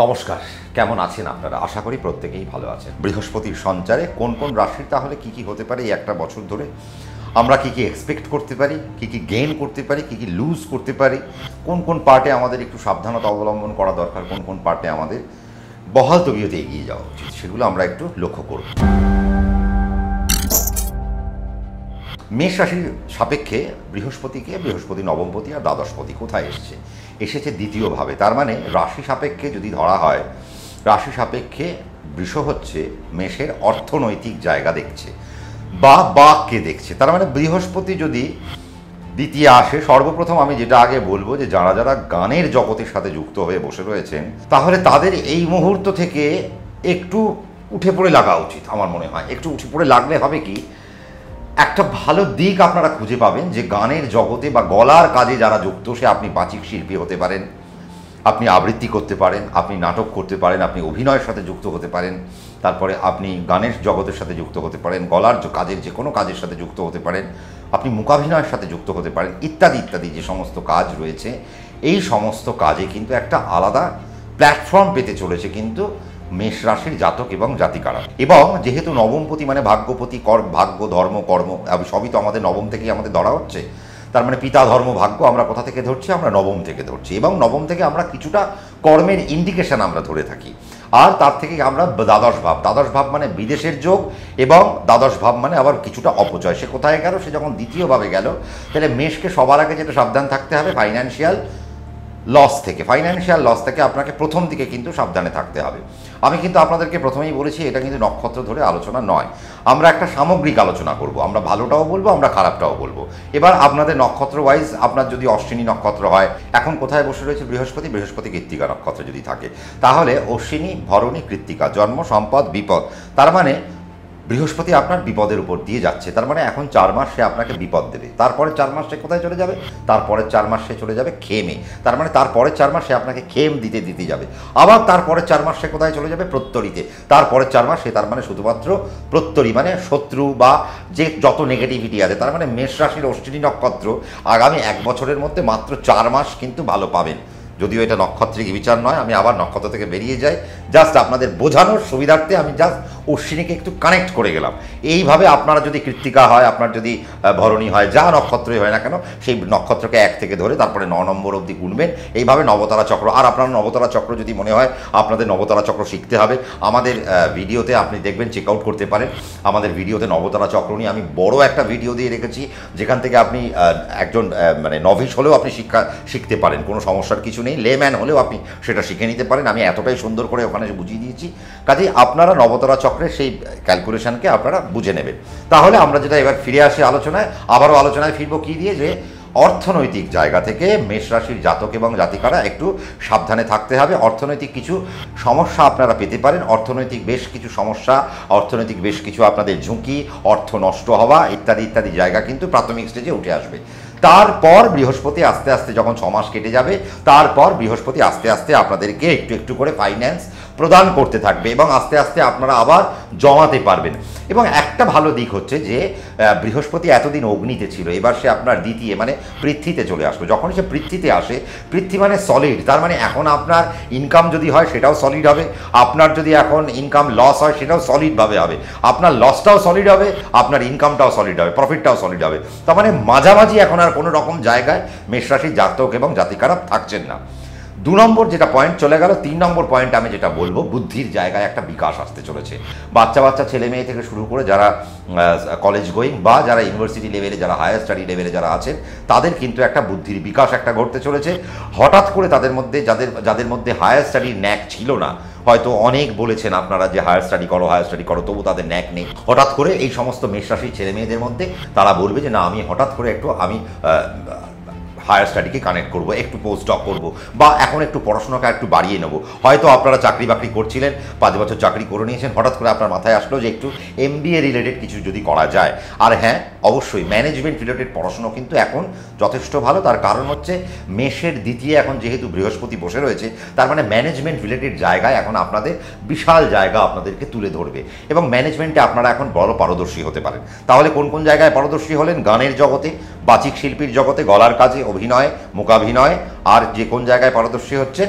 নমস্কার, কেমন আছেন আপনারা? আশা করি প্রত্যেকেই ভালো আছেন। বৃহস্পতির সঞ্চারে কোন কোন রাশির তাহলে কি কি হতে পারে এই একটা বছর ধরে, আমরা কি কি এক্সপেক্ট করতে পারি, কি কি গেইন করতে পারি, কি কি লুজ করতে পারি, কোন কোন পার্টে আমাদের একটু সাবধানতা অবলম্বন করা দরকার, কোন কোন পার্টে আমাদের বহাল তবিয়তে এগিয়ে যাওয়া উচিত, সেগুলো আমরা একটু লক্ষ্য করব। মেষ রাশির সাপেক্ষে বৃহস্পতি নবমপতি আর দ্বাদশপতি কোথায় এসেছে দ্বিতীয়ভাবে। তার মানে রাশি সাপেক্ষে যদি ধরা হয়, রাশি সাপেক্ষে বৃষ হচ্ছে মেষের অর্থনৈতিক জায়গা দেখছে বা বাককে দেখছে। তার মানে বৃহস্পতি যদি দ্বিতীয় আসে, সর্বপ্রথম আমি যেটা আগে বলবো যে যারা যারা গানের জগতের সাথে যুক্ত হয়ে বসে রয়েছেন তাহলে তাদের এই মুহূর্ত থেকে একটু উঠে পড়ে লাগা উচিত। আমার মনে হয় একটু উঠে পড়ে লাগলে হবে কি, একটা ভালো দিক আপনারা খুঁজে পাবেন যে গানের জগতে বা গলার কাজে যারা যুক্ত, সে আপনি বাচিক শিল্পী হতে পারেন, আপনি আবৃত্তি করতে পারেন, আপনি নাটক করতে পারেন, আপনি অভিনয়ের সাথে যুক্ত হতে পারেন, তারপরে আপনি গানের জগতের সাথে যুক্ত হতে পারেন, গলার কাজের যে কোনো কাজের সাথে যুক্ত হতে পারেন, আপনি মূকাভিনয়ের সাথে যুক্ত হতে পারেন, ইত্যাদি ইত্যাদি যে সমস্ত কাজ রয়েছে, এই সমস্ত কাজে কিন্তু একটা আলাদা প্ল্যাটফর্ম পেতে চলেছে কিন্তু মেষ রাশির জাতক এবং জাতিকারা। এবং যেহেতু নবমপতি মানে ভাগ্যপতি, ভাগ্য ধর্ম কর্ম সবই তো আমাদের নবম থেকেই আমাদের ধরা হচ্ছে। তার মানে পিতা ধর্ম ভাগ্য আমরা কোথা থেকে ধরছি? আমরা নবম থেকে ধরছি, এবং নবম থেকে আমরা কিছুটা কর্মের ইন্ডিকেশন আমরা ধরে থাকি। আর তার থেকে আমরা দ্বাদশ ভাব মানে বিদেশের যোগ, এবং দ্বাদশ ভাব মানে আবার কিছুটা অপচয়। সে কোথায় গেল? সে যখন দ্বিতীয়ভাবে গেল, তাহলে মেষকে সবার আগে যেটা সাবধান থাকতে হবে ফাইন্যান্সিয়াল লস থেকে আপনাকে প্রথম দিকে কিন্তু সাবধানে থাকতে হবে। আমি কিন্তু আপনাদেরকে প্রথমেই বলেছি এটা কিন্তু নক্ষত্র ধরে আলোচনা নয়, আমরা একটা সামগ্রিক আলোচনা করব। আমরা ভালোটাও বলবো, আমরা খারাপটাও বলবো। এবার আপনাদের নক্ষত্র ওয়াইজ, আপনার যদি অশ্বিনী নক্ষত্র হয়, এখন কোথায় বসে রয়েছে বৃহস্পতি কৃত্তিকা নক্ষত্র যদি থাকে, তাহলে অশ্বিনী ভরণী কৃত্তিকা, জন্ম সম্পদ বিপদ। তার মানে বৃহস্পতি আপনার বিপদের উপর দিয়ে যাচ্ছে। তার মানে এখন 4 মাস সে আপনাকে বিপদ দেবে। তারপরে 4 মাস সে কোথায় চলে যাবে? তারপরের 4 মাস সে চলে যাবে খেমে। তার মানে তারপরের 4 মাস সে আপনাকে খেম দিতে যাবে। আবার তারপরের 4 মাস সে কোথায় চলে যাবে? প্রত্যরিতে। তারপরের 4 মাস সে তার মানে শুধুমাত্র প্রত্যরি মানে শত্রু বা যে যত নেগেটিভিটি আছে। তার মানে মেষ রাশির অশ্বিনী নক্ষত্র আগামী 1 বছরের মধ্যে মাত্র 4 মাস কিন্তু ভালো পাবেন। যদিও এটা নক্ষত্রিক বিচার নয়, আমি আবার নক্ষত্র থেকে বেরিয়ে যাই, জাস্ট আপনাদের বোঝানোর সুবিধার্থে আমি জাস্ট অশ্বিনীকে একটু কানেক্ট করে গেলাম। এইভাবে আপনারা যদি কৃত্তিকা হয়, আপনার যদি ভরণী হয়, যা নক্ষত্রই হয় না কেন, সেই নক্ষত্রকে 1 থেকে ধরে তারপরে 9 নম্বর অবধি গুনবেন। এইভাবে নবতারা চক্র। আর আপনার নবতারা চক্র যদি মনে হয় আপনাদের নবতারা চক্র শিখতে হবে, আমাদের ভিডিওতে আপনি দেখবেন, চেক আউট করতে পারেন। আমাদের ভিডিওতে নবতারা চক্র নিয়ে আমি বড় একটা ভিডিও দিয়ে রেখেছি, যেখান থেকে আপনি একজন মানে নভিস হলেও আপনি শিখতে পারেন, কোনো সমস্যার কিছু নেই। লেম্যান হলেও আপনি সেটা শিখে নিতে পারেন। আমি এতটাই সুন্দর করে ওখানে বুঝিয়ে দিয়েছি, কাজেই আপনারা নবতারা চক্রের সেই ক্যালকুলেশনকে আপনারা বুঝে নেবেন। তাহলে আমরা যেটা এবার ফিরে আসি আলোচনায়, আবারও আলোচনায় ফিরবো কি দিয়ে, যে অর্থনৈতিক জায়গা থেকে মেষ রাশির জাতক এবং জাতিকারা একটু সাবধানে থাকতে হবে। অর্থনৈতিক কিছু সমস্যা আপনারা পেতে পারেন, অর্থনৈতিক বেশ কিছু সমস্যা, অর্থনৈতিক বেশ কিছু আপনাদের ঝুঁকি, অর্থ নষ্ট হওয়া ইত্যাদি ইত্যাদি জায়গা কিন্তু প্রাথমিক স্টেজে উঠে আসবে। তারপর বৃহস্পতি আস্তে আস্তে যখন 6 মাস কেটে যাবে, তারপর বৃহস্পতি আস্তে আস্তে আপনাদেরকে একটু একটু করে ফাইন্যান্স প্রদান করতে থাকবে, এবং আস্তে আস্তে আপনারা আবার জমাতে পারবেন। এবং একটা ভালো দিক হচ্ছে যে বৃহস্পতি এতদিন অগ্নিতে ছিল, এবার সে আপনার দ্বিতীয় মানে পৃথ্বীতে চলে আসবে। যখন সে পৃথ্বীতে আসে, পৃথ্বী মানে সলিড, তার মানে এখন আপনার ইনকাম যদি হয় সেটাও সলিড হবে, আপনার যদি এখন ইনকাম লস হয় সেটাও সলিডভাবে হবে, আপনার লসটাও সলিড হবে, আপনার ইনকামটাও সলিড হবে, প্রফিটটাও সলিড হবে। তার মানে মাঝামাঝি এখন আর কোনো রকম জায়গায় মেষ রাশির জাতক এবং জাতিকারা থাকছেন না। 2 নম্বর যেটা পয়েন্ট চলে গেল, 3 নম্বর পয়েন্ট আমি যেটা বলবো, বুদ্ধির জায়গায় একটা বিকাশ আসতে চলেছে। বাচ্চা ছেলে মেয়ে থেকে শুরু করে যারা কলেজ গোয়িং বা যারা ইউনিভার্সিটি লেভেলে, যারা হায়ার স্টাডি লেভেলে যারা আছেন, তাদের কিন্তু একটা বুদ্ধির বিকাশ একটা ঘটতে চলেছে। হঠাৎ করে তাদের মধ্যে যাদের মধ্যে হায়ার স্টাডির ন্যাক ছিল না, হয়তো অনেক বলেছেন আপনারা যে হায়ার স্টাডি করো, তবু তাদের ন্যাক নেই। হঠাৎ করে এই সমস্ত মেষ রাশির ছেলে মেয়েদের মধ্যে তারা বলবে যে না, আমি হঠাৎ করে আমি হায়ার স্টাডিকে কানেক্ট করবো, একটু পোস্ট ডক করবো, বা এখন একটু পড়াশোনাকে একটু বাড়িয়ে নেবো। হয়তো আপনারা চাকরি বাকরি করছিলেন, 5 বছর চাকরি করে নিয়েছেন, হঠাৎ করে আপনার মাথায় আসলো যে একটু MBA রিলেটেড কিছু যদি করা যায়। আর হ্যাঁ, অবশ্যই ম্যানেজমেন্ট রিলেটেড পড়াশুনো কিন্তু এখন যথেষ্ট ভালো। তার কারণ হচ্ছে মেষের দ্বিতীয় এখন যেহেতু বৃহস্পতি বসে রয়েছে, তার মানে ম্যানেজমেন্ট রিলেটেড জায়গায় এখন আপনাদের বিশাল জায়গা আপনাদেরকে তুলে ধরবে, এবং ম্যানেজমেন্টে আপনারা এখন বড় পারদর্শী হতে পারেন। তাহলে কোন কোন জায়গায় পারদর্শী হলেন? গানের জগতে, বাচিক শিল্পীর জগতে, গলার কাজে, অভিনয়, মূকাভিনয়, আর যে কোন জায়গায় পারদর্শী হচ্ছেন?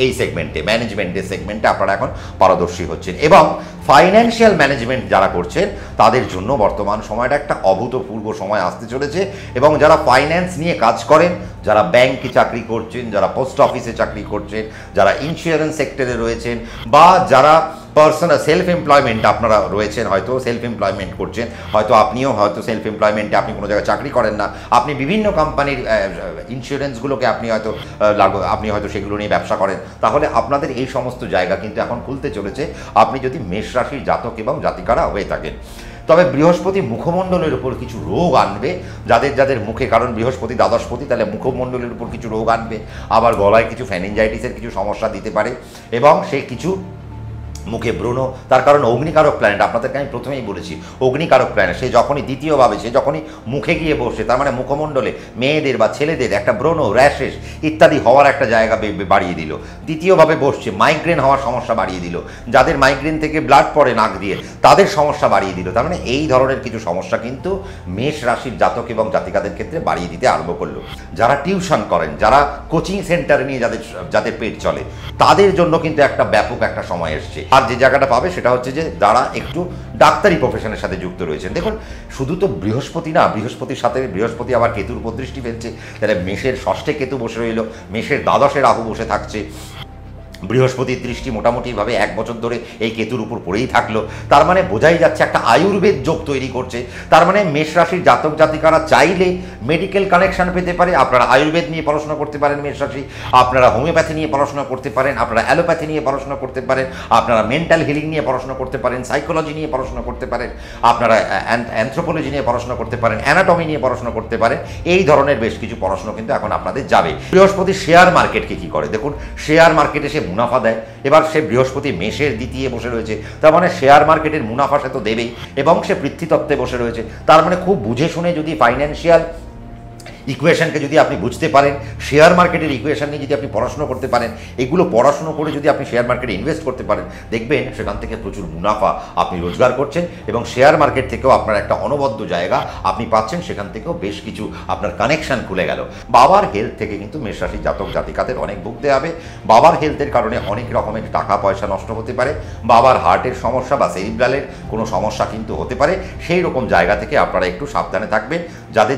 এই সেগমেন্টে, ম্যানেজমেন্টের সেগমেন্টে আপনারা এখন পারদর্শী হচ্ছেন এবং ফাইন্যান্সিয়াল ম্যানেজমেন্ট যারা করছেন তাদের জন্য বর্তমান সময়টা একটা অভূতপূর্ব সময় আসতে চলেছে। এবং যারা ফাইন্যান্স নিয়ে কাজ করেন, যারা ব্যাংকে চাকরি করছেন, যারা পোস্ট অফিসে চাকরি করছেন, যারা ইন্স্যুরেন্স সেক্টরে রয়েছেন, বা যারা পার্সোনাল সেলফ এমপ্লয়মেন্ট আপনারা রয়েছেন, হয়তো সেলফ এমপ্লয়মেন্ট করছেন, হয়তো আপনিও হয়তো সেলফ এমপ্লয়মেন্টে আপনি কোনো জায়গায় চাকরি করেন না, আপনি বিভিন্ন কোম্পানির ইন্স্যুরেন্সগুলোকে আপনি হয়তো সেগুলো নিয়ে ব্যবসা করেন, তাহলে আপনাদের এই সমস্ত জায়গা কিন্তু এখন খুলতে চলেছে আপনি যদি মেষ রাশির জাতক এবং জাতিকারা হয়ে থাকেন। তবে বৃহস্পতি মুখমণ্ডলের উপর কিছু রোগ আনবে, যাদের মুখে, কারণ বৃহস্পতি দ্বাদশপতি, তাহলে মুখমণ্ডলের উপর কিছু রোগ আনবে, আবার গলায় কিছু ফ্যানিনজাইটিসের কিছু সমস্যা দিতে পারে এবং সে কিছু মুখে ব্রণ, তার কারণ অগ্নিকারক প্ল্যানেট, আপনাদেরকে আমি প্রথমেই বলেছি অগ্নিকারক প্ল্যানেট, সে যখনই দ্বিতীয়ভাবে সে যখনই মুখে গিয়ে বসে, তার মানে মুখমণ্ডলে মেয়েদের বা ছেলেদের একটা ব্রণ, র্যাশেস ইত্যাদি হওয়ার একটা জায়গা বাড়িয়ে দিল। দ্বিতীয়ভাবে বসছে, মাইগ্রেন হওয়ার সমস্যা বাড়িয়ে দিল, যাদের মাইগ্রেন থেকে ব্লাড পড়ে নাক দিয়ে তাদের সমস্যা বাড়িয়ে দিল। তার মানে এই ধরনের কিছু সমস্যা কিন্তু মেষ রাশির জাতক এবং জাতিকাদের ক্ষেত্রে বাড়িয়ে দিতে আরম্ভ করলো। যারা টিউশন করেন, যারা কোচিং সেন্টার নিয়ে যাদের পেট চলে, তাদের জন্য কিন্তু একটা ব্যাপক একটা সময় এসছে। আর যে জায়গাটা পাবে সেটা হচ্ছে যে যারা একটু ডাক্তারি প্রফেশনের সাথে যুক্ত রয়েছেন। দেখুন, শুধু তো বৃহস্পতি না, বৃহস্পতির সাথে বৃহস্পতি আবার কেতুর উপর দৃষ্টি ফেলছে, তাহলে মেষের ষষ্ঠে কেতু বসে রইল, মেষের দ্বাদশে রাহু বসে থাকছে, বৃহস্পতির দৃষ্টি মোটামুটিভাবে 1 বছর ধরে এই কেতুর উপর পড়েই থাকলো। তার মানে বোঝাই যাচ্ছে একটা আয়ুর্বেদ যোগ তৈরি করছে। তার মানে মেষ রাশির জাতক জাতিকারা চাইলে মেডিকেল কানেকশন পেতে পারে। আপনারা আয়ুর্বেদ নিয়ে পড়াশোনা করতে পারেন মেষ রাশি, আপনারা হোমিওপ্যাথি নিয়ে পড়াশোনা করতে পারেন, আপনারা অ্যালোপ্যাথি নিয়ে পড়াশোনা করতে পারেন, আপনারা মেন্টাল হিলিং নিয়ে পড়াশোনা করতে পারেন, সাইকোলজি নিয়ে পড়াশোনা করতে পারেন, আপনারা অ্যানথ্রোপোলজি নিয়ে পড়াশোনা করতে পারেন, অ্যানাটমি নিয়ে পড়াশোনা করতে পারেন। এই ধরনের বেশ কিছু পড়াশোনা কিন্তু এখন আপনাদের যাবে। বৃহস্পতি শেয়ার মার্কেটকে কি করে দেখুন, শেয়ার মার্কেটে সে মুনাফা দেয়। এবার সে বৃহস্পতি মেষের দ্বিতীয় বসে রয়েছে, তার মানে শেয়ার মার্কেটের মুনাফা সে তো দেবেই, এবং সে পৃথ্বীতত্ত্বে বসে রয়েছে। তার মানে খুব বুঝে শুনে যদি ফাইন্যান্সিয়াল ইকুয়েশনকে যদি আপনি বুঝতে পারেন, শেয়ার মার্কেটের ইকুয়েশন নিয়ে যদি আপনি পড়াশোনা করতে পারেন, এগুলো পড়াশোনা করে যদি আপনি শেয়ার মার্কেটে ইনভেস্ট করতে পারেন, দেখবেন সেখান থেকে প্রচুর মুনাফা আপনি রোজগার করছেন এবং শেয়ার মার্কেট থেকেও আপনার একটা অনবদ্য জায়গা আপনি পাচ্ছেন, সেখান থেকেও বেশ কিছু আপনার কানেকশন খুলে গেল। বাবার হেলথ থেকে কিন্তু মেষ রাশির জাতক জাতিকাদের অনেক ভুগতে হবে। বাবার হেলথের কারণে অনেক রকমের টাকা পয়সা নষ্ট হতে পারে, বাবার হার্টের সমস্যা বা সেরিব্রালের কোনো সমস্যা কিন্তু হতে পারে। সেই রকম জায়গা থেকে আপনারা একটু সাবধানে থাকবেন।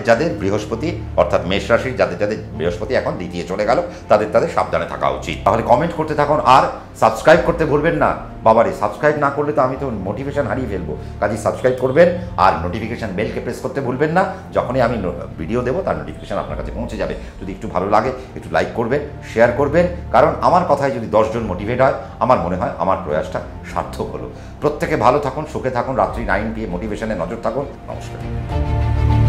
যাদের বৃহস্পতি অর্থাৎ মেষ রাশির যাদের বৃহস্পতি এখন দ্বিতীয় চলে গেল, তাদের সাবধানে থাকা উচিত। তাহলে কমেন্ট করতে থাকুন আর সাবস্ক্রাইব করতে ভুলবেন না। বাবারে, সাবস্ক্রাইব না করলে তো আমি তো মোটিভেশন হারিয়ে ফেলবো। কাজেই সাবস্ক্রাইব করবেন আর নোটিফিকেশান বেলকে প্রেস করতে ভুলবেন না। যখনই আমি ভিডিও দেবো তার নোটিফিকেশান আপনার কাছে পৌঁছে যাবে। যদি একটু ভালো লাগে একটু লাইক করবেন, শেয়ার করবেন, কারণ আমার কথায় যদি 10 জন মোটিভেট হয়, আমার মনে হয় আমার প্রয়াসটা সার্থক হলো। প্রত্যেকে ভালো থাকুন, সুখে থাকুন, রাত্রি 9 PM মোটিভেশনে নজর থাকুন। নমস্কার।